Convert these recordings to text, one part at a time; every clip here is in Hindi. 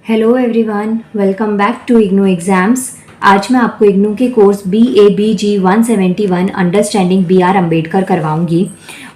Hello everyone, welcome back to IGNOU exams. आज मैं आपको इग्नू के course BABG 171 understanding BR Ambedkar करवाऊंगी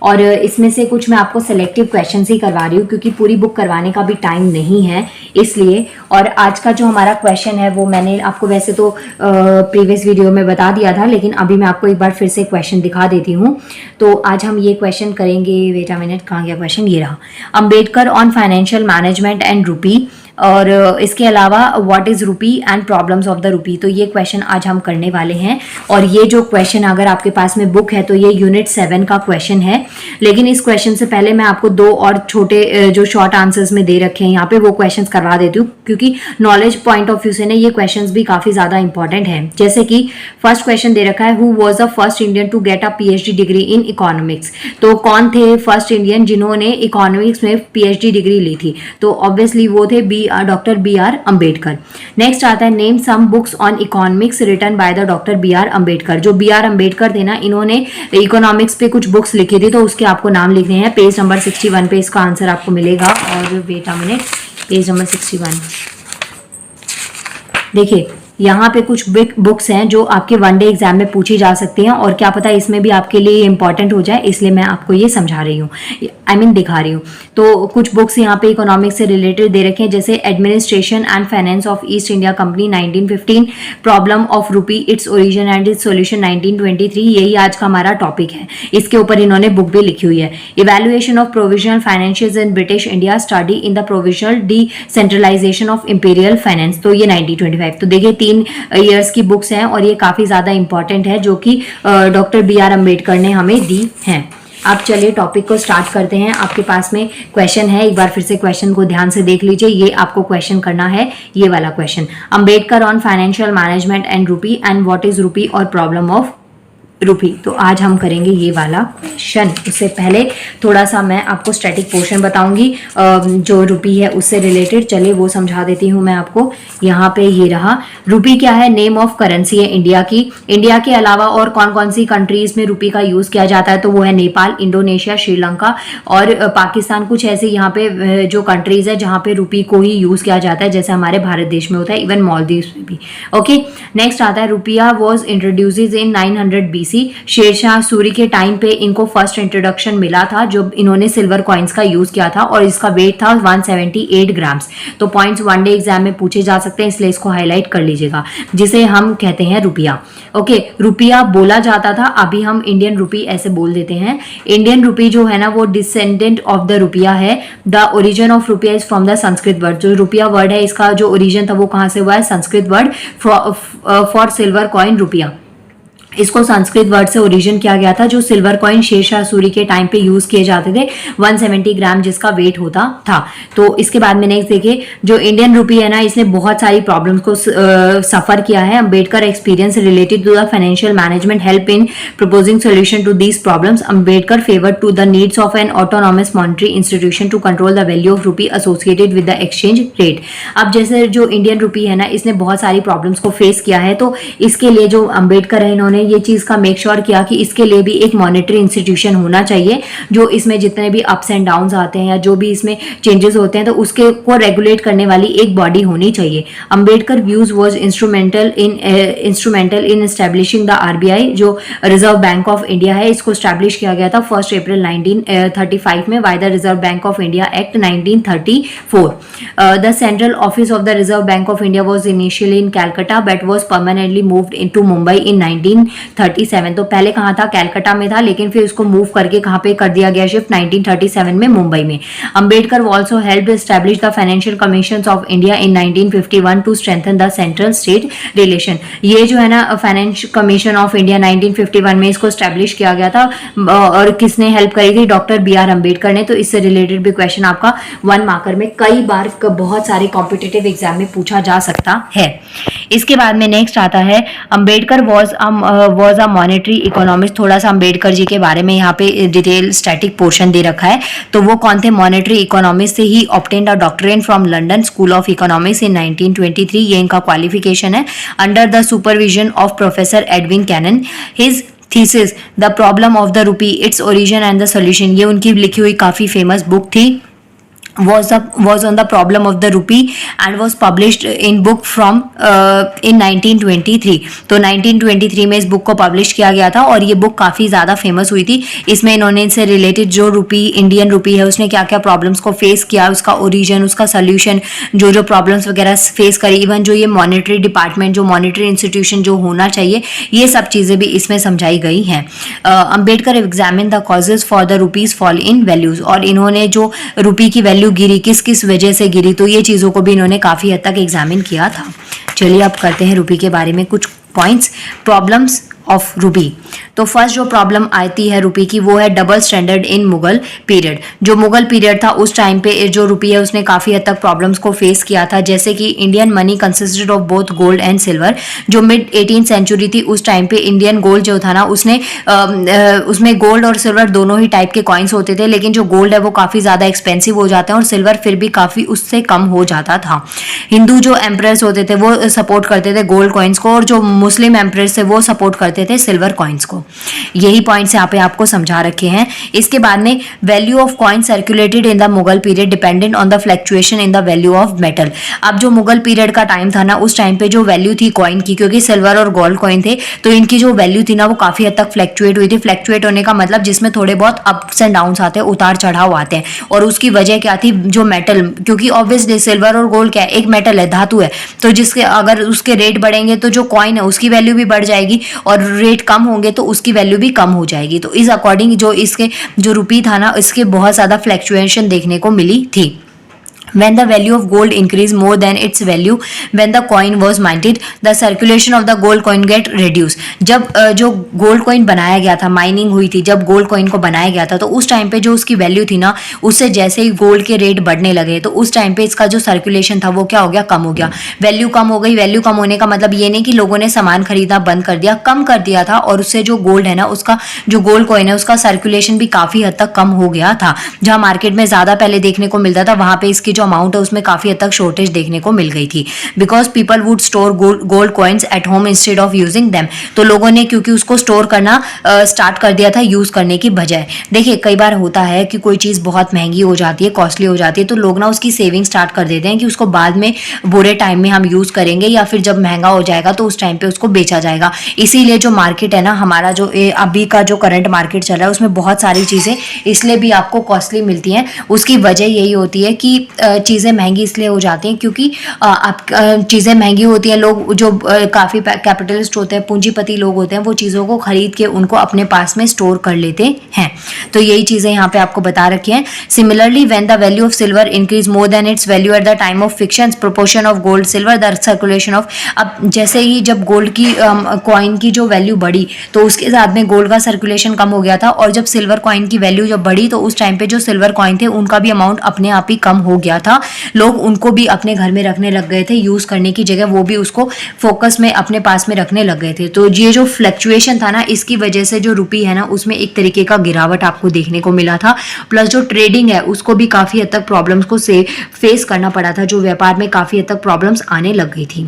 और इसमें से कुछ मैं आपको सेलेक्टिव क्वेश्चंस ही करवा रही हूँ क्योंकि पूरी बुक करवाने का भी टाइम नहीं है इसलिए। और आज का जो हमारा क्वेश्चन है वो मैंने आपको वैसे तो प्रीवियस वीडियो में बता दिया था, लेकिन अभी मैं आपको एक बार फिर से क्वेश्चन दिखा देती हूँ। तो आज हम ये क्वेश्चन करेंगे। वेट अ मिनट, कहाँ गया क्वेश्चन? ये रहा। Ambedkar on financial management and रूपी, और इसके अलावा what is rupee and problems of the रूपी। तो ये क्वेश्चन आज हम करने वाले हैं। और ये जो क्वेश्चन अगर आपके पास में बुक है तो ये यूनिट 7 का क्वेश्चन है, लेकिन इस क्वेश्चन से पहले मैं आपको दो और छोटे जो शॉर्ट आंसर्स में दे रखे हैं यहाँ पे वो क्वेश्चंस करवा देती हूँ, क्योंकि नॉलेज पॉइंट ऑफ व्यू से ना ये क्वेश्चंस भी काफी ज्यादा इंपॉर्टेंट है। जैसे कि फर्स्ट क्वेश्चन दे रखा है, who was the first Indian to get a PhD degree in economics. तो कौन थे फर्स्ट इंडियन जिन्होंने इकोनॉमिक्स में PhD डिग्री ली थी? तो ऑब्वियसली वो थे डॉक्टर BR अम्बेडकर। नेक्स्ट आता है, name some books on economics written by the doctor BR Ambedkar. जो BR अम्बेडकर थे ना, इन्होंने इकोनॉमिक्स पे कुछ बुक्स लिखी थी, तो उसके आपको नाम लिखने हैं। पेज नंबर 61 पे इसका आंसर आपको मिलेगा। और wait a minute, page number 61 देखिए, यहाँ पे कुछ बुक्स हैं जो आपके वनडे एग्जाम में पूछी जा सकती हैं, और क्या पता इसमें भी आपके लिए इंपॉर्टेंट हो जाए, इसलिए मैं आपको ये समझा रही हूँ, दिखा रही हूँ। तो कुछ बुक्स यहाँ पे इकोनॉमिक्स से रिलेटेड दे रखे हैं, जैसे administration and finance of east India company 1915, problem of रूपी, its origin and it's solution 1923। यही आज का हमारा टॉपिक है। इसके ऊपर इन्होंने बुक भी लिखी हुई है। Evaluation of provisional financials in British India, study in the provisional decentralisation of imperial finance. तो ये 1925। तो देखिए 3 ईयर्स की बुक्स हैं और ये काफी ज्यादा इंपॉर्टेंट है, जो कि डॉक्टर BR अम्बेडकर ने हमें दी हैं। आप चलिए टॉपिक को स्टार्ट करते हैं। आपके पास में क्वेश्चन है, एक बार फिर से क्वेश्चन को ध्यान से देख लीजिए। ये आपको क्वेश्चन करना है, ये वाला question. Ambedkar on financial management and rupee and what is रूपी और प्रॉब्लम ऑफ रूपी। तो आज हम करेंगे ये वाला क्वेश्चन। उससे पहले थोड़ा सा मैं आपको स्टैटिक पोर्शन बताऊंगी जो रूपी है उससे रिलेटेड। चलिए वो समझा देती हूँ मैं आपको। यहाँ पे ये रहा। रूपी क्या है? नेम ऑफ करेंसी है इंडिया की। इंडिया के अलावा और कौन कौन सी कंट्रीज में रूपी का यूज किया जाता है? तो वो है नेपाल, इंडोनेशिया, श्रीलंका और पाकिस्तान। कुछ ऐसे यहाँ पे जो कंट्रीज है जहाँ पे रूपी को ही यूज किया जाता है, जैसे हमारे भारत देश में होता है, इवन मालदीव्स में भी। ओके, नेक्स्ट आता है, rupaya was introduce in 900 BC। Sher Shah Suri के टाइम पे इनको फर्स्ट इंट्रोडक्शन मिला था, जब इन्होंने सिल्वर कॉइन्स का यूज किया था, और इसका वेट था 178 ग्राम्स। तो पॉइंट्स वनडे एग्जाम में पूछे जा सकते हैं, इसलिए इसको हाईलाइट कर लीजिएगा, जिसे हम कहते हैं रुपया। ओके, रुपया बोला जाता था, अभी हम इंडियन रुपी ऐसे बोल देते हैं। इंडियन रुपी जो है ना वो डिसेंडेंट ऑफ द रुपया है। द ओरिजिन ऑफ रुपया is from the Sanskrit word. जो रुपया वर्ड है इसका जो ओरिजिन था वो कहां से हुआ है? Sanskrit word for silver coin रुपया। इसको संस्कृत वर्ड से ओरिजिन किया गया था। जो सिल्वर कॉइन शेरशाह सूरी के टाइम पे यूज किए जाते थे, 170 ग्राम जिसका वेट होता था। तो इसके बाद में नेक्स्ट देखिए, जो इंडियन रुपी है ना, इसने बहुत सारी प्रॉब्लम्स को सफर किया है। Ambedkar experience related to the financial management help in proposing solution to these problems. Ambedkar favour to the needs of an autonomous monetary institution to control the value of rupee associated with the exchange rate. अब जैसे जो इंडियन रुपी है ना, इसने बहुत सारी प्रॉब्लम्स को फेस किया है, तो इसके लिए जो अम्बेडकर है इन्होंने ये चीज का मेक श्योर किया कि इसके लिए भी एक मॉनेटरी इंस्टीट्यूशन होना चाहिए, जो इसमें जितने भी अप्स एंड डाउन्स आते हैं या जो भी इसमें चेंजेस होते हैं, तो उसके को रेगुलेट करने वाली एक बॉडी होनी चाहिए। Ambedkar views was instrumental in establishing the RBI, जो रिजर्व बैंक ऑफ इंडिया है। इसको स्टैब्लिश किया गया था 1 अप्रैल 1935 में by the reserve bank of India act 1934। The central office of the reserve bank of India was initially in Calcutta but was permanently moved into Mumbai in 1937। तो पहले कहाँ था? कैलकाटा में था, लेकिन फिर उसको मूव करके कहाँ पे कर दिया गया शिफ्ट? 1937 में मुंबई में। Ambedkar also helped establish the financial commissions of India in 1951 to strengthen the central state relation. ये जो है ना फाइनेंशियल कमीशन ऑफ इंडिया 1951 में इसको स्टैब्लिश किया गया था, और किसने हेल्प करी थी? डॉक्टर BR अम्बेडकर ने। तो इससे रिलेटेड भी क्वेश्चन आपका 1 मार्कर में कई बार बहुत सारे कॉम्पिटिटिव एग्जाम में पूछा जा सकता है। इसके बाद में नेक्स्ट आता है, Ambedkar was a monetary economist. थोड़ा सा अम्बेडकर जी के बारे में यहाँ पे डिटेल स्टैटिक पोर्शन दे रखा है। तो वो कौन थे? मॉनेटरी इकोनॉमिस्ट से he obtained a doctorate from London School of Economics in 1923। ये इनका क्वालिफिकेशन है, under the supervision of professor Edwin Cannan. His thesis the problem of the rupee, its origin and the solution, ये उनकी लिखी हुई काफी फेमस बुक थी। was on the problem of the rupee and was published in book from in 1923। तो 1923 में इस बुक को पब्लिश किया गया था और ये बुक काफ़ी ज़्यादा फेमस हुई थी। इसमें इन्होंने इससे रिलेटेड जो रूपी इंडियन रूपी है उसने क्या क्या प्रॉब्लम्स को फेस किया, उसका ओरिजिन, उसका सोल्यूशन, जो जो प्रॉब्लम्स वगैरह फेस करी, इवन जो ये मॉनेटरी डिपार्टमेंट, जो मॉनेटरी इंस्टीट्यूशन जो होना चाहिए, ये सब चीज़ें भी इसमें समझाई गई हैं। Ambedkar examine the causes for the rupees fall in values, और इन्होंने जो रुपी की वैल्यू गिरी किस किस वजह से गिरी, तो ये चीज़ों को भी इन्होंने काफ़ी हद तक एग्जामिन किया था। चलिए अब करते हैं रुपी के बारे में कुछ पॉइंट्स। प्रॉब्लम्स ऑफ रूपी। तो फर्स्ट जो प्रॉब्लम आती है रूपी की वो है double standard in Mughal period. जो मुगल पीरियड था उस टाइम पे जो रूपी है उसने काफ़ी हद तक प्रॉब्लम्स को फेस किया था, जैसे कि Indian money consisted of both gold and silver. जो मिड 18th सेंचुरी थी उस टाइम पे इंडियन गोल्ड जो था ना उसमें गोल्ड और सिल्वर दोनों ही टाइप के कॉइन्स होते थे, लेकिन जो गोल्ड है वो काफ़ी ज़्यादा एक्सपेंसिव हो जाते हैं और सिल्वर फिर भी काफ़ी उससे कम हो जाता था। हिंदू जो एम्परर्स होते थे वो सपोर्ट करते थे गोल्ड कॉइन्स को और जो मुस्लिम एम्परर्स थे वो सपोर्ट करते थे सिल्वर कॉइन्स को। यही पॉइंट्स यहाँ पे आपको समझा रखे हैं। इसके बाद में value of coin circulated in the Mughal period dependent on the fluctuation in the value of metal. अब जो मुगल पीरियड का टाइम था ना उस टाइम पे जो वैल्यू थी कॉइन की, क्योंकि सिल्वर और गोल्ड कॉइन थे तो इनकी जो वैल्यू थी ना वो काफी हद तक फ्लक्चुएट हुई थी। फ्लक्चुएट होने का मतलब जिसमें थोड़े बहुत अप्स एंड डाउन्स आते हैं, उतार चढ़ाव आते हैं, और उसकी वजह क्या थी, जो मेटल, क्योंकि ऑब्वियसली सिल्वर और गोल्ड क्या है, एक मेटल है, धातु है, तो जिसके अगर उसके रेट बढ़ेंगे तो जो कॉइन है उसकी वैल्यू भी बढ़ जाएगी और रेट कम होंगे तो उसकी वैल्यू भी कम हो जाएगी। तो इस अकॉर्डिंग जो इसके जो रुपी था ना इसके बहुत ज़्यादा फ्लक्चुएशन देखने को मिली थी। When the value of gold increased more than its value when the coin was minted, the circulation of the gold coin get reduced। जब जो गोल्ड कॉइन बनाया गया था, माइनिंग हुई थी, जब गोल्ड कॉइन को बनाया गया था तो उस टाइम पे जो उसकी वैल्यू थी ना उससे जैसे ही गोल्ड के रेट बढ़ने लगे तो उस टाइम पे इसका जो सर्कुलेशन था वो क्या हो गया, कम हो गया। वैल्यू कम हो गई। वैल्यू कम होने का मतलब ये नहीं कि लोगों ने सामान खरीदना बंद कर दिया, कम कर दिया था, और उससे जो गोल्ड है ना उसका जो गोल्ड कॉइन है उसका सर्कुलेशन भी काफ़ी हद तक कम हो गया था। जहाँ मार्केट में ज़्यादा पहले देखने को मिलता था वहाँ पे इसकी जो अमाउंट है उसमें काफी हद तक शॉर्टेज देखने को मिल गई थी। Because people would store gold coins at home instead of using them. तो लोगों ने क्योंकि उसको स्टोर करना स्टार्ट कर दिया था यूज करने की बजाय। देखिए कई बार होता है कि कोई चीज बहुत महंगी हो जाती है, कॉस्टली हो जाती है, तो लोग ना उसकी सेविंग स्टार्ट कर देते हैं कि उसको बाद में बुरे टाइम में हम यूज करेंगे या फिर जब महंगा हो जाएगा तो उस टाइम पे उसको बेचा जाएगा। इसीलिए जो मार्केट है ना हमारा जो अभी का जो करंट मार्केट चल रहा है उसमें बहुत सारी चीजें इसलिए भी आपको कॉस्टली मिलती हैं। उसकी वजह यही होती है कि चीज़ें महंगी इसलिए हो जाती हैं क्योंकि आप चीज़ें महंगी होती हैं। लोग जो काफ़ी कैपिटलिस्ट होते हैं, पूंजीपति लोग होते हैं, वो चीज़ों को खरीद के उनको अपने पास में स्टोर कर लेते हैं। तो यही चीज़ें यहाँ पे आपको बता रखी हैं। Similarly when the value of silver increase more than it's value at the time of fiction proportion of gold silver the circulation of. अब जैसे ही जब गोल्ड की कॉइन की जो वैल्यू बढ़ी तो उसके साथ में गोल्ड का सर्कुलेशन कम हो गया था, और जब सिल्वर कॉइन की वैल्यू जब बढ़ी तो उस टाइम पे जो सिल्वर कॉइन थे उनका भी अमाउंट अपने आप ही कम हो गया था। लोग उनको भी अपने घर में रखने लग गए थे, यूज करने की जगह वो भी उसको फोकस में अपने पास में रखने लग गए थे। तो ये जो फ्लक्चुएशन था ना इसकी वजह से जो रुपी है ना उसमें एक तरीके का गिरावट आपको देखने को मिला था। प्लस जो ट्रेडिंग है उसको भी काफी हद तक प्रॉब्लम्स को फेस करना पड़ा था, जो व्यापार में काफी हद तक प्रॉब्लम्स आने लग गई थी।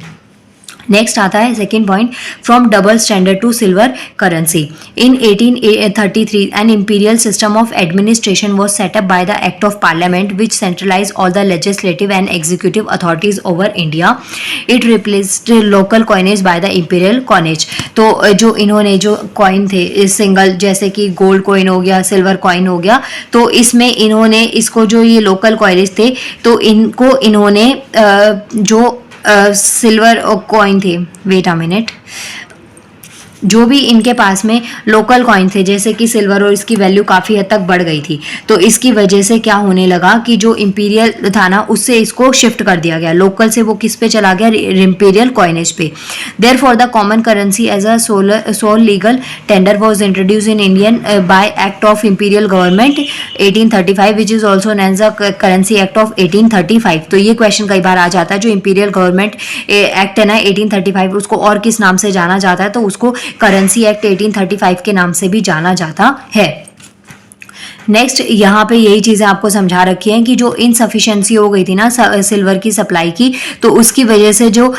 नेक्स्ट आता है second point, from double standard to silver currency. In 1833 an imperial system of administration was set up by the act of parliament which centralise all the legislative and executive authorities over India. It replaced local coinage by the imperial coinage. तो जो इन्होंने जो कॉइन थे सिंगल, जैसे कि गोल्ड कॉइन हो गया, सिल्वर कॉइन हो गया, तो इसमें इन्होंने इसको जो ये लोकल कॉइनेज थे तो इनको इन्होंने जो सिल्वर कॉइन थे, वेट अ मिनट, जो भी इनके पास में लोकल कॉइन थे जैसे कि सिल्वर, और इसकी वैल्यू काफ़ी हद तक बढ़ गई थी, तो इसकी वजह से क्या होने लगा कि जो इंपीरियल था ना उससे इसको शिफ्ट कर दिया गया, लोकल से वो किस पे चला गया, इंपीरियल कॉइनेज पे। Therefore the common currency as a sole legal tender was introduce in Indian by act of imperial government 1835 which is also known as the currency act of 1835। तो ये क्वेश्चन कई बार आ जाता है, जो इंपीरियल गवर्नमेंट एक्ट है ना 1835 उसको और किस नाम से जाना जाता है, तो उसको करेंसी एक्ट 1835 के नाम से भी जाना जाता है। नेक्स्ट यहाँ पे यही चीज़ें आपको समझा रखी हैं कि जो इनसफिशिएंसी हो गई थी ना सिल्वर की सप्लाई की, तो उसकी वजह से जो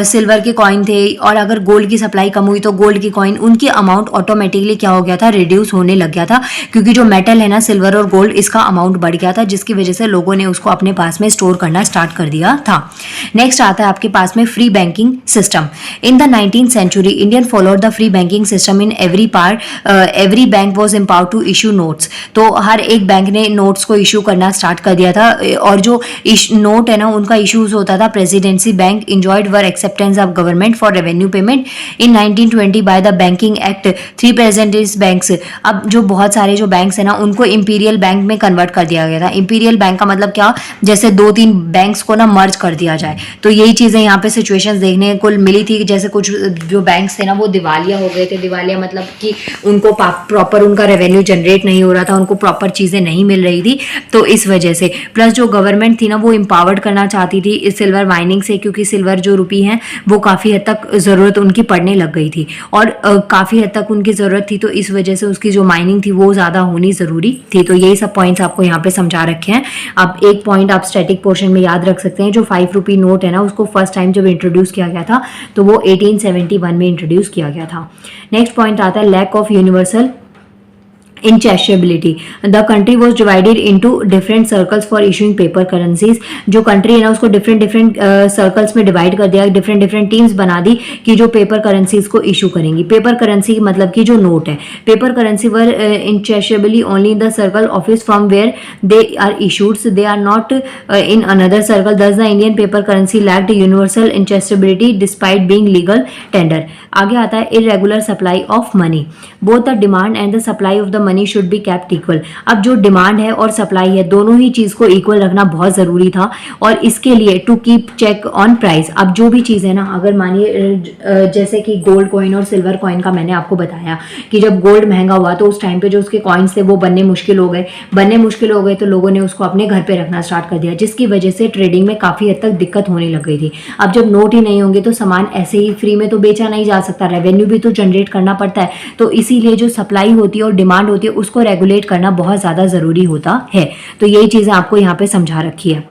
सिल्वर के कॉइन थे और अगर गोल्ड की सप्लाई कम हुई तो गोल्ड की कॉइन उनकी अमाउंट ऑटोमेटिकली क्या हो गया था, रिड्यूस होने लग गया था, क्योंकि जो मेटल है ना सिल्वर और गोल्ड, इसका अमाउंट बढ़ गया था, जिसकी वजह से लोगों ने उसको अपने पास में स्टोर करना स्टार्ट कर दिया था। नेक्स्ट आता है आपके पास में free banking system. In the 19th century Indian followed the free banking system in every part, every bank was empowered to issue notes. तो हर एक बैंक ने नोट्स को इशू करना स्टार्ट कर दिया था, और जो नोट है ना उनका इशूज होता था। Presidency bank enjoyed were acceptance of government for revenue payment in 1920 by the banking act 3 presidency banks. अब जो बहुत सारे जो बैंक्स है ना उनको इंपीरियल बैंक में कन्वर्ट कर दिया गया था। इंपीरियल बैंक का मतलब क्या, जैसे 2-3 बैंक्स को ना मर्ज कर दिया जाए। तो यही चीजें यहाँ पे सिचुएशंस देखने को मिली थी, जैसे कुछ जो बैंक्स थे ना वो दिवालिया हो गए थे। दिवालिया मतलब कि उनको प्रॉपर उनका रेवेन्यू जनरेट नहीं हो रहा था, उनको प्रॉपर चीजें नहीं मिल रही थी, तो इस वजह से। प्लस जो गवर्नमेंट थी ना वो एम्पावर्ड करना चाहती थी इस सिल्वर माइनिंग से, क्योंकि सिल्वर जो रुपी है वो काफी हद तक जरूरत उनकी पड़ने लग गई थी, और काफी हद तक उनकी जरूरत थी, तो इस वजह से उसकी जो माइनिंग थी वो ज्यादा होनी जरूरी थी। तो यही सब पॉइंट्स आपको यहाँ पे समझा रखे हैं। अब एक पॉइंट आप स्टैटिक पोर्शन में याद रख सकते हैं, जो 5 रुपी नोट है ना उसको फर्स्ट टाइम जब इंट्रोड्यूस किया गया था तो वो 1871 में इंट्रोड्यूस किया गया था। नेक्स्ट पॉइंट आता है lack of universal encashability. The country was divided into different circles for issuing paper currencies. जो कंट्री है ना उसको डिफरेंट सर्कल्स में डिवाइड कर दिया, डिफरेंट टीम्स बना दी कि जो पेपर करेंसीज को इशू करेंगी। पेपर करेंसी मतलब कि जो नोट है, paper currency were encashable only in the circle office from where they are issued, they are not in another circle. Thus the Indian paper currency lacked universal encashability despite being legal tender. आगे आता है irregular supply of money. Both the demand and the supply of the money should be kept equal. अब जो डिमांड है और सप्लाई है दोनों ही चीज को इक्वल रखना बहुत जरूरी था, और इसके लिए to keep check on price. अब जो भी चीज है ना, अगर मानिए जैसे कि गोल्ड कॉइन और सिल्वर कॉइन का मैंने आपको बताया कि जब गोल्ड महंगा हुआ तो उस टाइम पे जो उसके कॉइन्स थे वो बनने मुश्किल हो गए, तो लोगों ने उसको अपने घर पे रखना स्टार्ट कर दिया, जिसकी वजह से ट्रेडिंग में काफी हद तक दिक्कत होने लग गई थी। अब जब नोट ही नहीं होंगे तो सामान ऐसे ही फ्री में तो बेचा नहीं जा सकता, रेवेन्यू भी तो जनरेट करना पड़ता है। तो इसीलिए जो सप्लाई होती है और डिमांड होती है उसको रेगुलेट करना बहुत ज्यादा जरूरी होता है। तो यही चीजें आपको यहाँ पे समझा रखी है।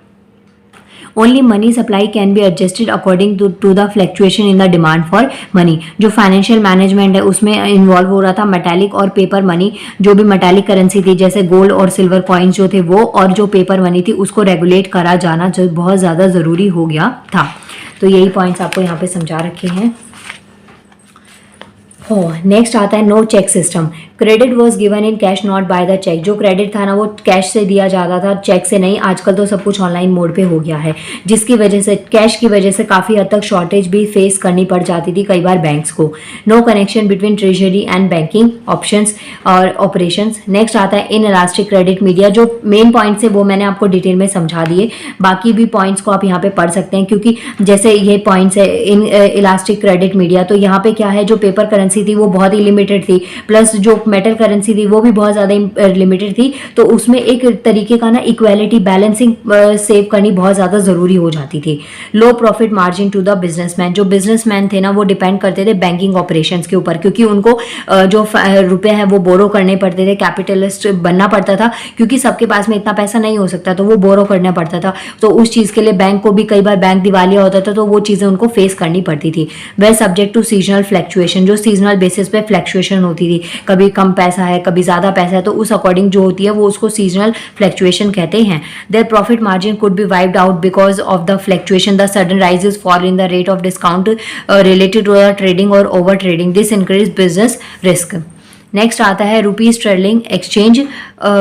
Only money supply can be adjusted according to the fluctuation in the demand for money. जो फाइनेंशियल मैनेजमेंट है उसमें इन्वॉल्व हो रहा था मेटालिक और पेपर मनी। जो भी मेटालिक करेंसी थी जैसे गोल्ड और सिल्वर कॉइन्स जो थे वो, और जो पेपर मनी थी उसको रेगुलेट करा जाना जो बहुत ज्यादा जरूरी हो गया था। तो यही पॉइंट्स आपको यहाँ पे समझा रखे हैं। नेक्स्ट आता है no cheque system. Credit was given in cash not by the cheque. जो क्रेडिट था ना वो कैश से दिया जाता था, चेक से नहीं। आजकल तो सब कुछ ऑनलाइन मोड पे हो गया है, जिसकी वजह से कैश की वजह से काफ़ी हद तक शॉर्टेज भी फेस करनी पड़ जाती थी कई बार बैंक्स को। No connection between treasury and banking options और ऑपरेशंस। नेक्स्ट आता है इन इलास्टिक क्रेडिट मीडिया। जो मेन पॉइंट्स है वो मैंने आपको डिटेल में समझा दिए, बाकी भी पॉइंट्स को आप यहाँ पे पढ़ सकते हैं, क्योंकि जैसे ये पॉइंट्स है इन इलास्टिक क्रेडिट मीडिया, तो यहाँ पे क्या है, जो पेपर करेंसी थी वो बहुत ही लिमिटेड थी, प्लस जो मेटल करेंसी थी वो भी बहुत ज़्यादा लिमिटेड थी। तो उसमें एक तरीके का ना इक्वालिटी बैलेंसिंग सेव करनी बहुत ज़्यादा ज़रूरी हो जाती थी। Low profit margin to the businessman. जो बिजनेसमैन थे ना वो डिपेंड करते थे बैंकिंग ऑपरेशंस के ऊपर, क्योंकि उनको जो रुपए हैं वो बोरो करने पड़ते थे, कैपिटलिस्ट बनना पड़ता था, क्योंकि सबके पास में इतना पैसा नहीं हो सकता, तो वो बोरो करना पड़ता था। तो उस चीज़ के लिए बैंक को भी कई बार बैंक दिवालिया होता था, तो वो चीज़ें उनको फेस करनी पड़ती थी। वे सब्जेक्ट टू सीजनल फ्लैक्चुएशन। जो सीजनल बेसिस पे फ्लैक्चुएशन होती थी, कभी कम पैसा है कभी ज़्यादा पैसा है, तो उस अकॉर्डिंग जो होती है वो उसको सीजनल फ्लैक्चुएशन कहते हैं। Their profit margin could be wiped out because of the fluctuation. The sudden rises fall in the rate of discount related to the trading और over trading. This increase business risk. Next आता है rupee sterling exchange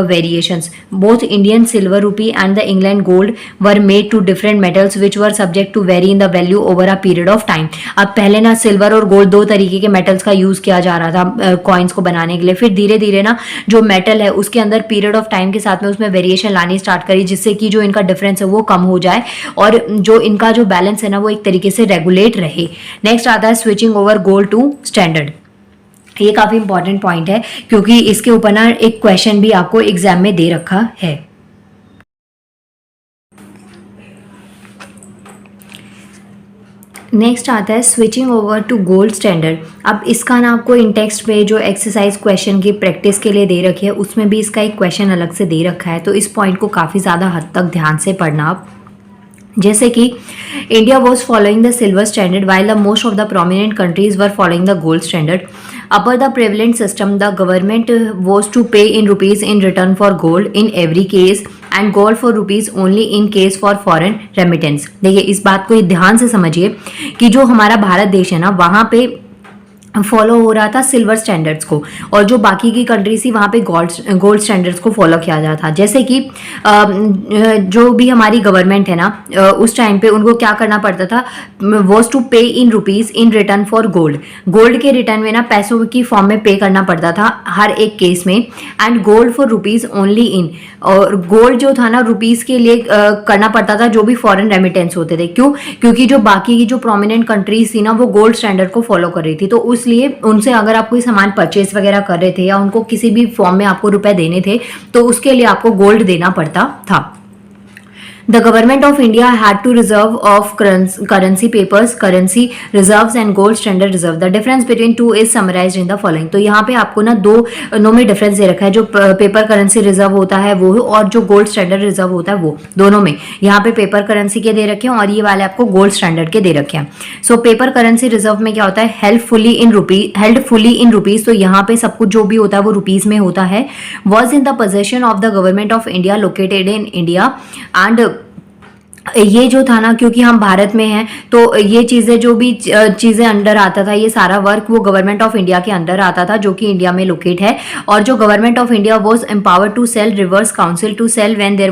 variations. Both Indian silver rupee and the England gold were made to different metals which were subject to vary in the value over a period of time. अब पहले ना सिल्वर और गोल्ड दो तरीके के मेटल्स का यूज किया जा रहा था कॉइन्स को बनाने के लिए, फिर धीरे धीरे ना जो मेटल है उसके अंदर पीरियड ऑफ टाइम के साथ में उसमें वेरिएशन लानी स्टार्ट करी, जिससे कि जो इनका डिफरेंस है वो कम हो जाए और जो इनका जो बैलेंस है ना वो एक तरीके से रेगुलेट रहे। नेक्स्ट आता है switching over gold to standard. ये काफी इंपॉर्टेंट पॉइंट है, क्योंकि इसके ऊपर ना एक क्वेश्चन भी आपको एग्जाम में दे रखा है। नेक्स्ट आता है switching over to gold standard. अब इसका ना आपको इन टेक्स्ट में जो एक्सरसाइज क्वेश्चन की प्रैक्टिस के लिए दे रखी है उसमें भी इसका एक क्वेश्चन अलग से दे रखा है, तो इस पॉइंट को काफ़ी ज़्यादा हद तक ध्यान से पढ़ना आप। जैसे कि India was following the silver standard while the most of the prominent countries were following the gold standard. Upon the prevalent system, the government was to pay in rupees in return for gold in every case and gold for rupees only in case for foreign remittance। देखिए इस बात को ध्यान से समझिए कि जो हमारा भारत देश है ना वहाँ पे फॉलो हो रहा था सिल्वर स्टैंडर्ड्स को, और जो बाकी की कंट्रीज थी वहाँ पे गोल्ड स्टैंडर्ड्स को फॉलो किया जाता था। जैसे कि जो भी हमारी गवर्नमेंट है ना उस टाइम पे उनको क्या करना पड़ता था, वॉज टू पे in rupees in return for gold के रिटर्न में ना पैसों की फॉर्म में पे करना पड़ता था हर एक केस में, and gold for rupees only in, और गोल्ड जो था ना रुपीज के लिए करना पड़ता था जो भी फॉरेन रेमिटेंस होते थे। क्यों? क्योंकि जो बाकी की जो प्रोमिनेंट कंट्रीज थी ना वो गोल्ड स्टैंडर्ड को फॉलो कर रही थी, तो इसलिए उनसे अगर आप कोई सामान परचेस वगैरह कर रहे थे या उनको किसी भी फॉर्म में आपको रुपए देने थे तो उसके लिए आपको गोल्ड देना पड़ता था। The government of India had to reserve of currency papers, currency reserves and gold standard reserve. The difference between two is summarized in the following। तो यहाँ पे आपको ना दोनों में डिफरेंस दे रखा है, जो पेपर करेंसी रिजर्व होता है वो और जो गोल्ड स्टैंडर्ड रिजर्व होता है वो, दोनों में यहाँ पे पेपर करेंसी के दे रखे हैं और ये वाले आपको गोल्ड स्टैंडर्ड के दे रखे हैं। सो पेपर करेंसी रिजर्व में क्या होता है, हेल्ड फुली इन रुपीज, तो यहाँ पे सब कुछ जो भी होता है वो रुपीज में होता है। Was in the possession of the government of India located in India, and ये जो था ना क्योंकि हम भारत में हैं तो ये चीज़ें जो भी चीज़ें अंडर आता था ये सारा वर्क वो गवर्नमेंट ऑफ इंडिया के अंडर आता था जो कि इंडिया में लोकेट है। और जो government of India was empowered to sell reverse council to sell when there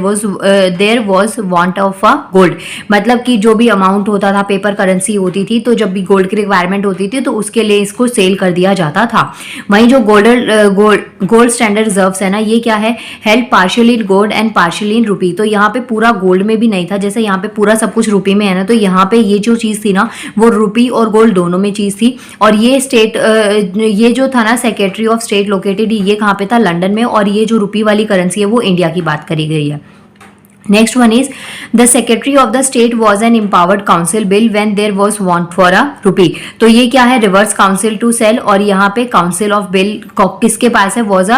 was want of a gold, मतलब कि जो भी अमाउंट होता था पेपर करेंसी होती थी तो जब भी गोल्ड की रिक्वायरमेंट होती थी तो उसके लिए इसको सेल कर दिया जाता था। वहीं जो गोल्ड स्टैंडर्ड रिजर्व्स है ना ये क्या है, held partially in gold and partially in rupee, तो यहाँ पे पूरा गोल्ड में भी नहीं था, जैसे यहाँ पे पूरा सब कुछ रुपये में है ना, तो यहाँ पे ये जो चीज़ थी ना वो रुपी और गोल्ड दोनों में चीज़ थी। और ये स्टेट ये जो था ना सेक्रेटरी ऑफ स्टेट लोकेटेड ये कहाँ पे था, लंदन में, और ये जो रुपी वाली करेंसी है वो इंडिया की बात करी गई है। Next one is the secretary of the state was an empowered council bill when there was want for a rupee, तो ये क्या है, रिवर्स काउंसिल टू सेल, और यहाँ पे काउंसिल ऑफ बिल किसके पास है, was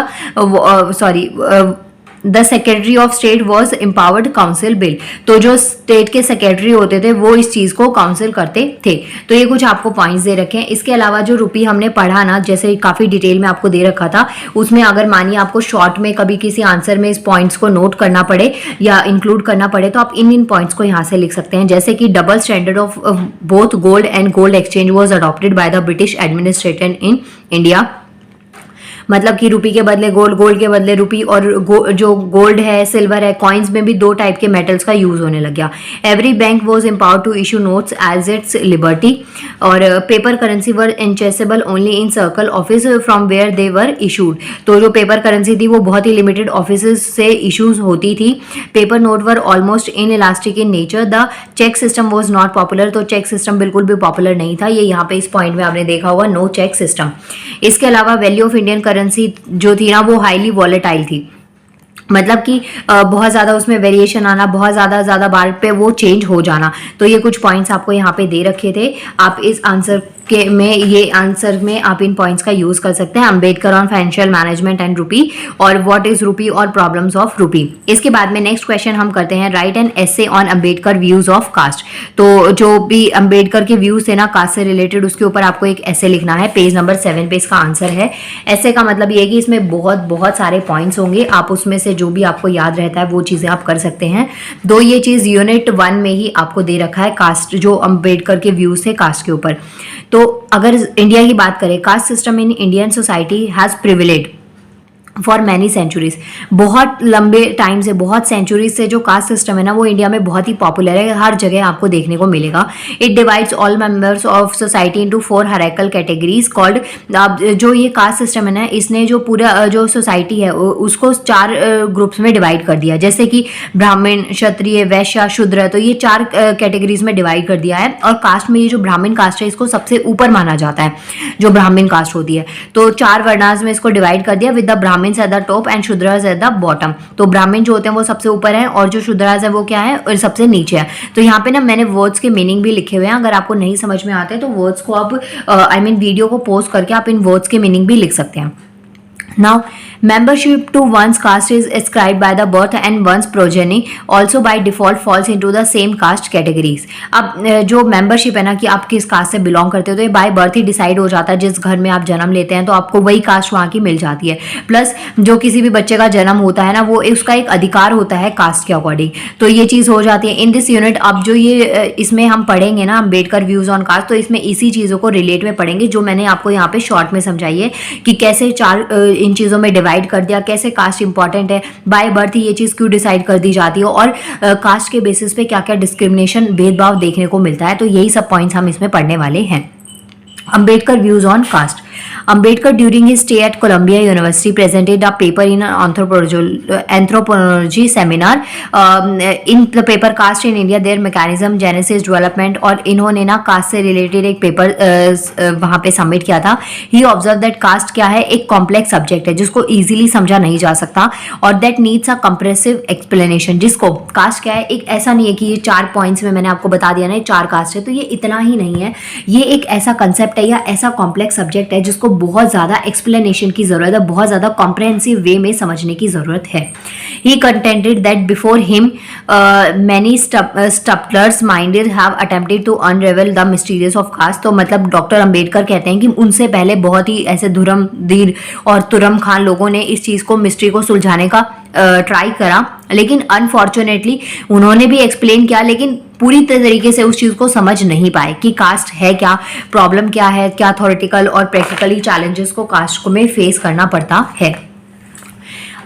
the secretary of state was empowered council bill, तो जो स्टेट के सेक्रेटरी होते थे वो इस चीज़ को काउंसिल करते थे। तो ये कुछ आपको पॉइंट्स दे रखे हैं। इसके अलावा जो रुपी हमने पढ़ा ना, जैसे काफ़ी डिटेल में आपको दे रखा था, उसमें अगर मानिए आपको शॉर्ट में कभी किसी आंसर में इस पॉइंट्स को नोट करना पड़े या इंक्लूड करना पड़े तो आप इन पॉइंट्स को यहाँ से लिख सकते हैं। जैसे कि double standard of both gold and gold exchange was adopted by the British administration in India, मतलब कि रुपी के बदले गोल्ड, गोल्ड के बदले रुपी, और जो गोल्ड है सिल्वर है कॉइन्स में भी दो टाइप के मेटल्स का यूज होने लग गया। Every bank was empowered to issue notes as its liberty, और paper currency were encashable only in circle office from where they were issued, तो जो पेपर करेंसी थी वो बहुत ही लिमिटेड ऑफिस से इशूज होती थी। Paper note were almost in elastic in nature, the cheque system was not popular, तो चेक सिस्टम बिल्कुल भी पॉपुलर नहीं था, ये यहाँ पे इस पॉइंट में आपने देखा होगा, नो चेक सिस्टम। इसके अलावा वैल्यू ऑफ इंडियन करेंसी जो थी ना वो हाईली वॉलेटाइल थी, मतलब कि बहुत ज़्यादा उसमें वेरिएशन आना, बहुत ज़्यादा बार पे वो चेंज हो जाना। तो ये कुछ पॉइंट्स आपको यहाँ पे दे रखे थे, आप इस आंसर के में ये आंसर में आप इन पॉइंट्स का यूज कर सकते हैं। Ambedkar on financial management and रुपी, और व्हाट इज रुपी और प्रॉब्लम्स ऑफ रुपी। इसके बाद में नेक्स्ट क्वेश्चन हम करते हैं, write an essay on Ambedkar views of caste, तो जो भी अंबेडकर के व्यूज थे ना कास्ट से रिलेटेड उसके ऊपर आपको एक एसे लिखना है। पेज नंबर 7 पे इसका आंसर है। एसे का मतलब ये है कि इसमें बहुत सारे पॉइंट्स होंगे, आप उसमें से जो भी आपको याद रहता है वो चीज़ें आप कर सकते हैं। दो ये चीज़ यूनिट 1 में ही आपको दे रखा है, कास्ट जो अंबेडकर के व्यूज थे कास्ट के ऊपर। तो अगर इंडिया की बात करें, caste system in Indian society has privilege for many centuries, बहुत लंबे टाइम से, बहुत सेंचुरीज से जो कास्ट सिस्टम है ना वो इंडिया में बहुत ही पॉपुलर है, हर जगह आपको देखने को मिलेगा। It divides all members of society into 4 hierarchical categories called, जो ये कास्ट सिस्टम है ना इसने जो पूरा जो सोसाइटी है उसको 4 ग्रुप्स में डिवाइड कर दिया, जैसे कि ब्राह्मण, क्षत्रिय, वैश्य, शूद्र, तो ये 4 कैटेगरीज में डिवाइड कर दिया है। और कास्ट में ये जो ब्राह्मण कास्ट है इसको सबसे ऊपर माना जाता है, जो ब्राह्मण कास्ट होती है, तो 4 वर्णास में इसको डिवाइड कर दिया with the Brahmin Brahmins at the top and Shudras at the bottom. तो ब्राह्मण जो होते हैं वो सबसे ऊपर है और जो शूद्रास है वो क्या है, और सबसे नीचे है। तो यहाँ पे ना मैंने वर्ड्स के मीनिंग भी लिखे हुए हैं, अगर आपको नहीं समझ में आते तो वर्ड्स को आप वीडियो को पॉज करके आप इन वर्ड्स के मीनिंग भी लिख सकते हैं। Now, membership to one's caste is ascribed by the birth and one's progeny also by default falls into the same caste categories। अब जो membership है ना कि आप किस कास्ट से बिलोंग करते हो तो ये बाय बर्थ ही डिसाइड हो जाता है। जिस घर में आप जन्म लेते हैं तो आपको वही कास्ट वहाँ की मिल जाती है। प्लस जो किसी भी बच्चे का जन्म होता है ना वो उसका एक अधिकार होता है कास्ट के अकॉर्डिंग, तो ये चीज़ हो जाती है। इन दिस यूनिट अब जो ये इसमें हम पढ़ेंगे ना अम्बेडकर व्यूज ऑन कास्ट, तो इसमें इसी चीज़ों को रिलेट में पढ़ेंगे जो मैंने आपको यहाँ पे शॉर्ट में समझाई है कि कैसे चार इन चीज़ों में डिवाइड कर दिया, कैसे कास्ट इंपॉर्टेंट है, बाय बर्थ ये चीज़ क्यों डिसाइड कर दी जाती है और कास्ट के बेसिस पे क्या क्या डिस्क्रिमिनेशन भेदभाव देखने को मिलता है। तो यही सब पॉइंट्स हम इसमें पढ़ने वाले हैं। Ambedkar views on caste. Ambedkar during his stay at Columbia University presented a paper in an anthropology seminar. In the paper Caste in India, their mechanism, genesis, development, और इन्होंने ना कास्ट से रिलेटेड एक पेपर वहाँ पे सबमिट किया था। ही ऑब्जर्व दैट कास्ट क्या है, एक कॉम्प्लेक्स सब्जेक्ट है जिसको इजीली समझा नहीं जा सकता और that needs a compressive explanation. जिसको कास्ट क्या है, एक ऐसा नहीं है कि ये 4 पॉइंट्स में मैंने आपको बता दिया ना 4 कास्ट है, तो ये इतना ही नहीं है। ये एक ऐसा कंसेप्ट है या ऐसा कॉम्प्लेक्स सब्जेक्ट है जिसको बहुत ज़्यादा एक्सप्लेनेशन की ज़रूरत है, बहुत ज़्यादा कॉम्प्रहेंसिव वे में समझने की ज़रूरत है। He contended that before him many staplers minded have attempted to unravel the mysterious of caste. तो मतलब डॉक्टर अंबेडकर कहते हैं कि उनसे पहले बहुत ही ऐसे धुरमधीर और तुरम खान लोगों ने इस चीज़ को, मिस्ट्री को सुलझाने का ट्राई करा, लेकिन अनफॉर्चुनेटली उन्होंने भी एक्सप्लेन किया लेकिन पूरी तरीके से उस चीज़ को समझ नहीं पाए कि कास्ट है क्या, प्रॉब्लम क्या है, क्या थ्योरेटिकल और प्रैक्टिकली चैलेंजेस को कास्ट को में फेस करना पड़ता है।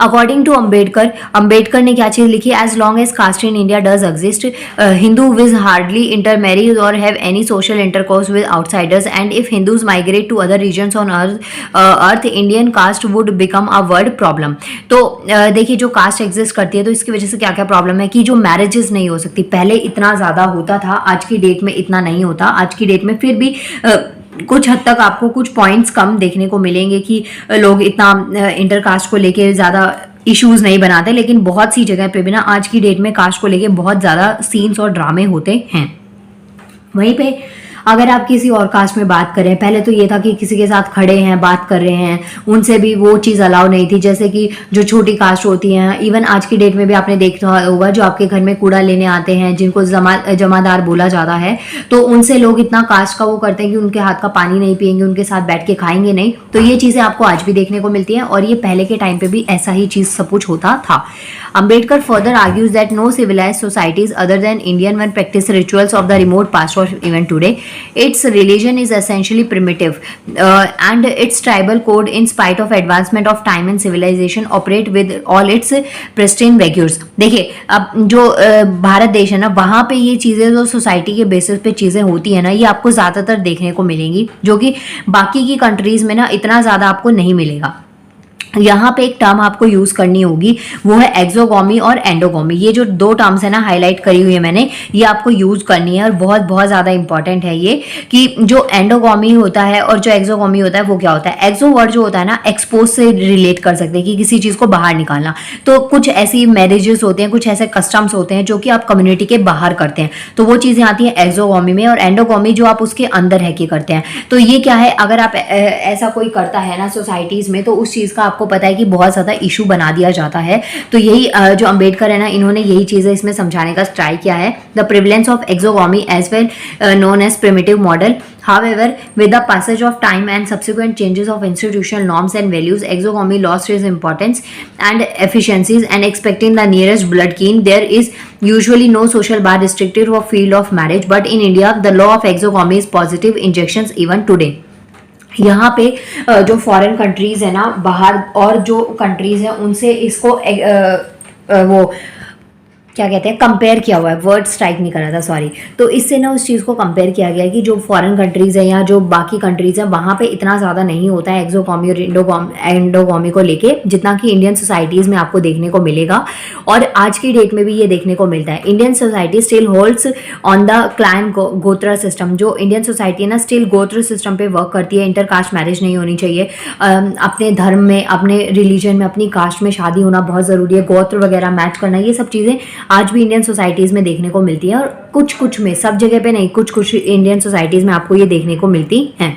अकॉर्डिंग टू अम्बेडकर, अम्बेडकर ने क्या चीज़ लिखी, as long as caste in India does exist Hindu will hardly intermarries और have any social intercourse with outsiders and if Hindus migrate to other regions on earth Indian caste would become a world problem. तो देखिए जो कास्ट एग्जिस्ट करती है तो इसकी वजह से क्या क्या प्रॉब्लम है कि जो मैरिजेस नहीं हो सकती, पहले इतना ज़्यादा होता था, आज की डेट में इतना नहीं होता। आज की डेट में फिर भी कुछ हद तक आपको कुछ पॉइंट्स कम देखने को मिलेंगे कि लोग इतना इंटरकास्ट को लेके ज़्यादा इश्यूज नहीं बनाते, लेकिन बहुत सी जगह पे भी ना आज की डेट में कास्ट को लेके बहुत ज़्यादा सीन्स और ड्रामे होते हैं। वहीं पे अगर आप किसी और कास्ट में बात करें, पहले तो ये था कि किसी के साथ खड़े हैं, बात कर रहे हैं, उनसे भी वो चीज़ अलाउ नहीं थी। जैसे कि जो छोटी कास्ट होती हैं, इवन आज की डेट में भी आपने देखा होगा जो आपके घर में कूड़ा लेने आते हैं, जिनको जमादार बोला जाता है, तो उनसे लोग इतना कास्ट का वो करते हैं कि उनके हाथ का पानी नहीं पियेंगे, उनके साथ बैठ के खाएंगे नहीं। तो ये चीज़ें आपको आज भी देखने को मिलती हैं और ये पहले के टाइम पे भी ऐसा ही चीज़ सब कुछ होता था। Ambedkar further argues that no civilized societies other than Indian one practice rituals of the remote past or even today. Its religion is essentially primitive and its tribal code, in spite of advancement of time and civilization, operate with all its pristine values। देखिए अब जो भारत देश है ना, वहाँ पे ये चीज़ें जो सोसाइटी के बेसिस पे चीज़ें होती है ना, ये आपको ज़्यादातर देखने को मिलेंगी, जो कि बाकी की कंट्रीज़ में ना इतना ज़्यादा आपको नहीं मिलेगा। यहाँ पे एक टर्म आपको यूज करनी होगी, वो है एक्सोगोमी और एंडोगोमी। ये जो 2 टर्म्स है ना हाईलाइट करी हुई है मैंने, ये आपको यूज करनी है और बहुत बहुत ज़्यादा इंपॉर्टेंट है ये, कि जो एंडोगोमी होता है और जो एक्सोगोमी होता है वो क्या होता है। एक्सो वर्ड जो होता है ना, एक्सपोज से रिलेट कर सकते हैं कि किसी चीज़ को बाहर निकालना। तो कुछ ऐसी मैरिजेस होते हैं, कुछ ऐसे कस्टम्स होते हैं जो कि आप कम्युनिटी के बाहर करते हैं, तो वो चीज़ें आती हैं एक्सोगोमी में। और एंडोगोमी जो आप उसके अंदर है कि करते हैं। तो ये क्या है, अगर आप ऐसा कोई करता है ना सोसाइटीज़ में, तो उस चीज़ का आपको पता है कि बहुत ज़्यादा इशू बना दिया जाता है। तो यही जो अंबेडकर है ना, इन्होंने यही चीज़ें इसमें समझाने का ट्राई किया है। The prevalence of exogamy as well known as primitive model. However, with the passage of time and subsequent changes of institutional norms and values, exogamy lost its importance and efficiencies, and expecting the nearest blood kin, there is usually no social bar restricted for field of marriage. But in India, the law of exogamy is positive injections even today. यहाँ पे जो फॉरेन कंट्रीज़ है ना, बाहर और जो कंट्रीज़ हैं उनसे इसको वो क्या कहते हैं, कंपेयर किया हुआ है, वर्ड स्ट्राइक नहीं करा था, सॉरी। तो इससे ना उस चीज़ को कंपेयर किया गया है कि जो फॉरेन कंट्रीज़ है या जो बाकी कंट्रीज़ हैं वहाँ पे इतना ज़्यादा नहीं होता है एक्सोकॉमी और एंडोगॉमी को लेके, जितना कि इंडियन सोसाइटीज़ में आपको देखने को मिलेगा। और आज की डेट में भी ये देखने को मिलता है। Indian society still holds on the clan गोत्रा सिस्टम। जो इंडियन सोसाइटी है ना, स्टिल गोत्र सिस्टम पे वर्क करती है। इंटरकास्ट मैरिज नहीं होनी चाहिए। अपने धर्म में, अपने रिलीजन में, अपनी कास्ट में शादी होना बहुत ज़रूरी है। गोत्र वगैरह मैच करना, ये सब चीज़ें आज भी इंडियन सोसाइटीज़ में देखने को मिलती है। और कुछ कुछ में, सब जगह पे नहीं, कुछ कुछ इंडियन सोसाइटीज़ में आपको ये देखने को मिलती हैं।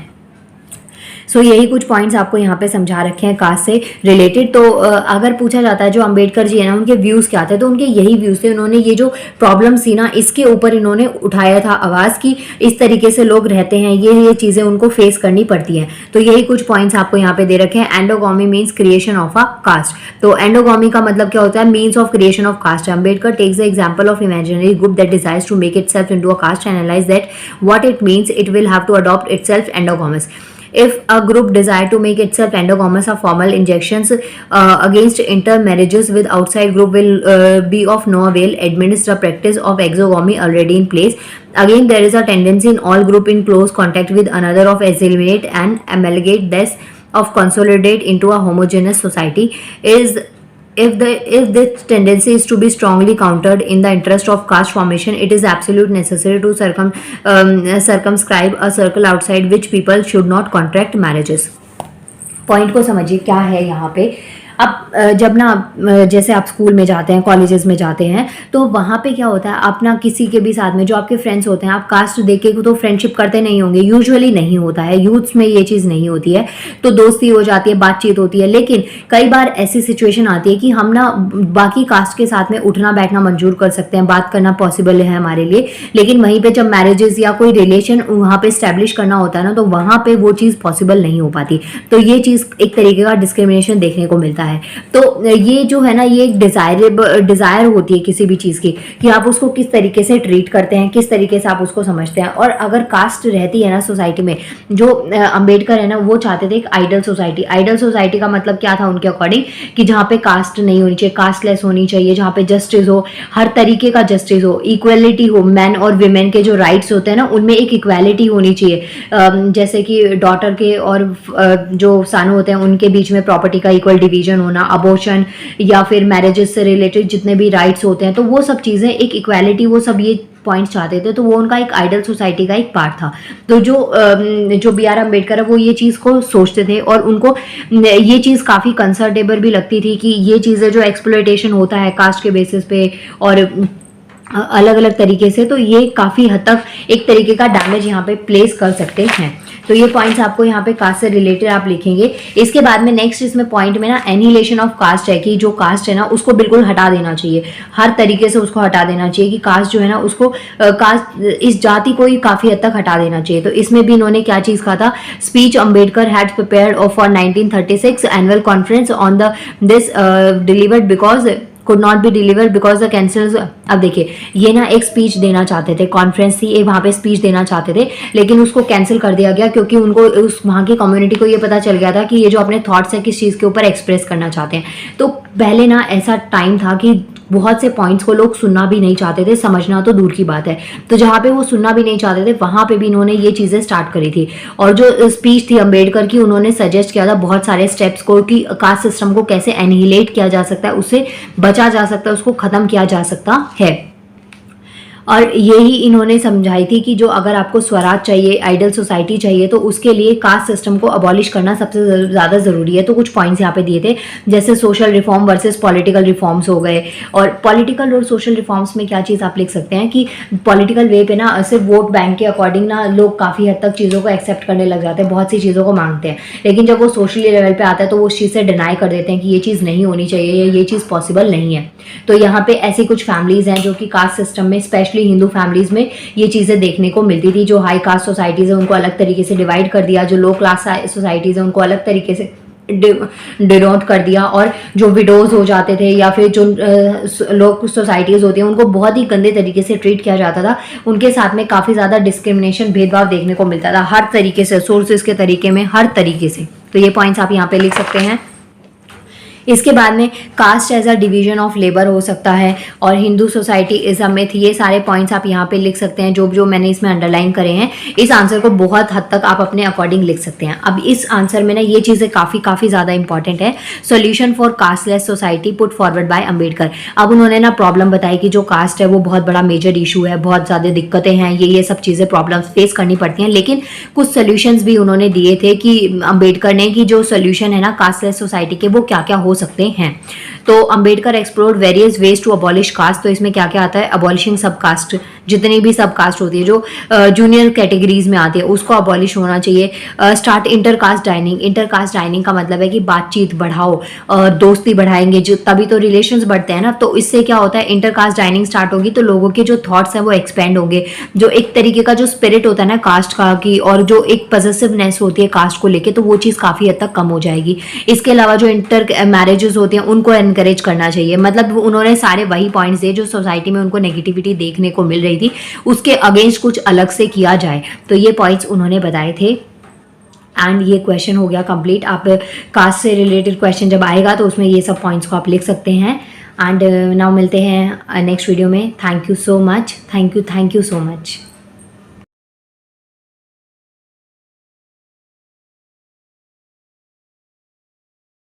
सो यही कुछ पॉइंट्स आपको यहाँ पे समझा रखे हैं कास्ट से रिलेटेड। तो अगर पूछा जाता है जो अंबेडकर जी है ना, उनके व्यूज़ क्या थे, तो उनके यही व्यूज़ थे। उन्होंने ये जो प्रॉब्लम थी ना, इसके ऊपर इन्होंने उठाया था आवाज़ की इस तरीके से लोग रहते हैं, ये चीज़ें उनको फेस करनी पड़ती हैं। तो यही कुछ पॉइंट्स आपको यहाँ पे दे रखे हैं। Endogamy means creation of a caste. तो एंडोगॉमी का मतलब क्या होता है, means of creation of caste. Ambedkar takes the example of imaginary group that desires to make itself into a caste, analyse that what it means, it will have to adopt itself endogamous. If a group desire to make itself endogamous, a formal injunctions against intermarriages with outside group will be of no avail. Administer the practice of exogamy already in place. Again, there is a tendency in all group in close contact with another of assimilate and amalgamate this of consolidate into a homogeneous society. If this tendency is to be strongly countered in the interest of caste formation, it is absolutely necessary to circumscribe a circle outside which people should not contract marriages. Point को समझिए क्या है यहाँ पे। अब जब ना जैसे आप स्कूल में जाते हैं, कॉलेजेस में जाते हैं, तो वहाँ पे क्या होता है, आप ना किसी के भी साथ में जो आपके फ्रेंड्स होते हैं, आप कास्ट देख के तो फ्रेंडशिप करते नहीं होंगे, यूजुअली नहीं होता है, यूथ्स में ये चीज़ नहीं होती है। तो दोस्ती हो जाती है, बातचीत होती है। लेकिन कई बार ऐसी सिचुएशन आती है कि हम ना बाकी कास्ट के साथ में उठना बैठना मंजूर कर सकते हैं, बात करना पॉसिबल है हमारे लिए। लेकिन वहीं पर जब मैरिजेस या कोई रिलेशन वहाँ पर स्टैब्लिश करना होता है ना, तो वहाँ पर वो चीज़ पॉसिबल नहीं हो पाती। तो ये चीज़ एक तरीके का डिस्क्रिमिनेशन देखने को मिलता है। तो ये जो है ना, ये एक डिजायर होती है किसी भी चीज़ की, कि आप उसको किस तरीके से ट्रीट करते हैं, किस तरीके से आप उसको समझते हैं। और अगर कास्ट रहती है ना सोसाइटी में, जो अंबेडकर है ना, वो चाहते थे एक आइडल सोसाइटी। आइडल सोसाइटी का मतलब क्या था उनके अकॉर्डिंग, कि जहाँ पे कास्ट नहीं होनी चाहिए, कास्टलेस होनी चाहिए, जहाँ पे जस्टिस हो, हर तरीके का जस्टिस हो, इक्वलिटी हो, मैन और विमेन के जो राइट्स होते हैं ना, उनमें एक इक्वालिटी होनी चाहिए। जैसे कि डॉटर के और जो सन होते हैं उनके बीच में प्रॉपर्टी का इक्वल डिवीजन होना, अबॉर्शन या फिर मैरिजेस से रिलेटेड जितने भी राइट्स होते हैं, तो वो सब चीज़ें, एक इक्वालिटी, वो सब ये पॉइंट्स चाहते थे। तो वो उनका एक आइडल सोसाइटी का एक पार्ट था। तो जो बी आर अम्बेडकर है, वो ये चीज़ को सोचते थे और उनको ये चीज़ काफ़ी कंसर्टेबल भी लगती थी कि ये चीज़ें जो एक्सप्लॉयटेशन होता है कास्ट के बेसिस पे और अलग अलग तरीके से, तो ये काफ़ी हद तक एक तरीके का डैमेज यहाँ पे प्लेस कर सकते हैं। तो ये पॉइंट्स आपको यहाँ पे कास्ट से रिलेटेड आप लिखेंगे। इसके बाद में नेक्स्ट इसमें पॉइंट में ना एनिहिलेशन ऑफ कास्ट है, कि जो कास्ट है ना उसको बिल्कुल हटा देना चाहिए, हर तरीके से उसको हटा देना चाहिए, कि कास्ट जो है ना उसको कास्ट, इस जाति को ही काफ़ी हद तक हटा देना चाहिए। तो इसमें भी इन्होंने क्या चीज़ कहा था, speech Ambedkar had prepared for 1936 annual conference on the this delivered because could not be delivered because the cancels। अब देखिए, ये ना एक स्पीच देना चाहते थे, कॉन्फ्रेंस थी, एक वहाँ पे स्पीच देना चाहते थे, लेकिन उसको कैंसिल कर दिया गया क्योंकि उनको उस वहाँ की कम्युनिटी को ये पता चल गया था कि ये जो अपने थॉट्स है किस चीज़ के ऊपर एक्सप्रेस करना चाहते हैं। तो पहले ना ऐसा टाइम था कि बहुत से पॉइंट्स को लोग सुनना भी नहीं चाहते थे, समझना तो दूर की बात है। तो जहाँ पे वो सुनना भी नहीं चाहते थे, वहाँ पे भी इन्होंने ये चीज़ें स्टार्ट करी थी। और जो स्पीच थी अम्बेडकर की, उन्होंने सजेस्ट किया था बहुत सारे स्टेप्स को, कि कास्ट सिस्टम को कैसे एनिहिलेट किया जा सकता है, उससे बचा जा सकता है, उसको ख़त्म किया जा सकता है। और यही इन्होंने समझाई थी कि जो अगर आपको स्वराज चाहिए, आइडल सोसाइटी चाहिए, तो उसके लिए कास्ट सिस्टम को अबॉलिश करना सबसे ज़्यादा ज़रूरी है। तो कुछ पॉइंट्स यहाँ पे दिए थे, जैसे social reform versus political reforms हो गए। और पॉलिटिकल और सोशल रिफॉर्म्स में क्या चीज़ आप लिख सकते हैं कि पॉलिटिकल वे पे ना सिर्फ वोट बैंक के अकॉर्डिंग ना लोग काफ़ी हद तक चीज़ों को एक्सेप्ट करने लग जाते हैं, बहुत सी चीज़ों को मांगते हैं, लेकिन जब वो सोशली लेवल पर आता है तो वो उस चीज़ से डिनाई कर देते हैं कि ये चीज़ नहीं होनी चाहिए या ये चीज़ पॉसिबल नहीं है। तो यहाँ पे ऐसी कुछ फैमिलीज़ हैं जो कि कास्ट सिस्टम में, स्पेशली हिंदू फैमिलीज़ में ये चीज़ें देखने को मिलती थी। जो हाई कास्ट सोसाइटीज़ है उनको अलग तरीके से डिवाइड कर दिया, जो लो क्लास सोसाइटीज़ है उनको अलग तरीके से डिनोट कर दिया, और जो विडोज हो जाते थे या फिर जो लोग सोसाइटीज़ होती हैं उनको बहुत ही गंदे तरीके से ट्रीट किया जाता था। उनके साथ में काफ़ी ज़्यादा डिस्क्रिमिनेशन, भेदभाव देखने को मिलता था हर तरीके से, सोर्सेज के तरीके में, हर तरीके से। तो ये पॉइंट्स आप यहाँ पे लिख सकते हैं। इसके बाद में caste as a division of labour हो सकता है, और Hindu society is a myth. ये सारे पॉइंट्स आप यहाँ पे लिख सकते हैं, जो जो मैंने इसमें अंडरलाइन करे हैं। इस आंसर को बहुत हद तक आप अपने अकॉर्डिंग लिख सकते हैं। अब इस आंसर में ना ये चीज़ें काफ़ी ज़्यादा इंपॉर्टेंट है। Solution for casteless society put forward bye Ambedkar. अब उन्होंने ना प्रॉब्लम बताई कि जो कास्ट है वो बहुत बड़ा मेजर इशू है, बहुत ज़्यादा दिक्कतें हैं, ये सब चीज़ें प्रॉब्लम्स फेस करनी पड़ती हैं, लेकिन कुछ सोल्यूशंस भी उन्होंने दिए थे कि अंबेडकर ने, कि जो सोल्यूशन है ना कास्टलेस सोसाइटी के वो क्या क्या हो सकते हैं। तो Ambedkar explored various ways to abolish caste. तो इसमें क्या क्या आता है, अबॉलिशिंग सब कास्ट, जितनी भी सब कास्ट होती है जो जूनियर कैटेगरीज में आती है उसको अबॉलिश होना चाहिए। Start intercaste dining. Intercaste dining का मतलब है कि बातचीत बढ़ाओ, दोस्ती बढ़ाएंगे जो, तभी तो रिलेशंस बढ़ते हैं ना। तो इससे क्या होता है, इंटरकास्ट डाइनिंग स्टार्ट होगी तो लोगों के जो थॉट्स हैं वो एक्सपेंड होंगे, जो एक तरीके का जो स्पिरिट होता है ना कास्ट का की, और जो एक पॉजिटिवनेस होती है कास्ट को लेके, तो वो चीज़ काफ़ी हद तक कम हो जाएगी। इसके अलावा जो इंटर मैरिजेस होते हैं उनको एनकरेज करना चाहिए। मतलब उन्होंने सारे वही पॉइंट्स दिए जो सोसाइटी में उनको नेगेटिविटी देखने को मिल रही थी, उसके अगेंस्ट कुछ अलग से किया जाए। तो ये पॉइंट्स उन्होंने बताए थे। एंड ये क्वेश्चन हो गया कंप्लीट। आप कास्ट से रिलेटेड क्वेश्चन जब आएगा तो उसमें ये सब पॉइंट्स को आप लिख सकते हैं। एंड नाउ मिलते हैं नेक्स्ट वीडियो में। Thank you so much. Thank you so much.